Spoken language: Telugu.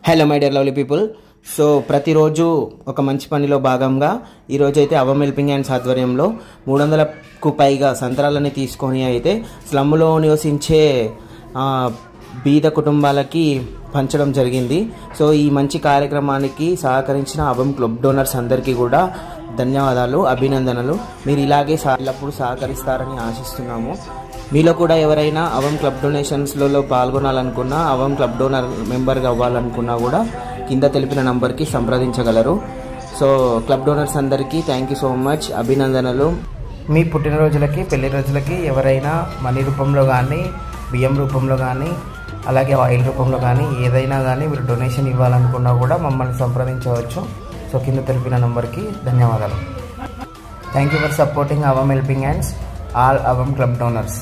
Hello my dear lovely people. So ప్రతిరోజు ఒక మంచి పనిలో భాగంగా ఈరోజైతే అవమ్ హెల్పింగ్ హ్యాండ్స్ ఆధ్వర్యంలో 300కు పైగా సంతరాలని తీసుకొని అయితే స్లమ్లో నివసించే బీద కుటుంబాలకి పంచడం జరిగింది. సో ఈ మంచి కార్యక్రమానికి సహకరించిన అవమ్ క్లబ్ డోనర్స్ అందరికీ కూడా ధన్యవాదాలు, అభినందనలు. మీరు ఇలాగే ఎల్లప్పుడూ సహకరిస్తారని ఆశిస్తున్నాము. మీలో కూడా ఎవరైనా అవమ్ క్లబ్ డొనేషన్స్లలో పాల్గొనాలనుకున్నా, అవమ్ క్లబ్ డోనర్ మెంబర్గా అవ్వాలనుకున్నా కూడా కింద తెలిపిన నంబర్కి సంప్రదించగలరు. సో క్లబ్ డోనర్స్ అందరికీ థ్యాంక్ యూ సో మచ్, అభినందనలు. మీ పుట్టినరోజులకి, పెళ్లి రోజులకి ఎవరైనా మనీ రూపంలో కానీ, బియ్యం రూపంలో కానీ, అలాగే ఆయిల్ రూపంలో కానీ ఏదైనా కానీ మీరు డొనేషన్ ఇవ్వాలనుకున్నా కూడా మమ్మల్ని సంప్రదించవచ్చు. సో కింద తెలిపిన నంబర్కి ధన్యవాదాలు. Thank you for supporting Avam helping hands, all Avam club donors.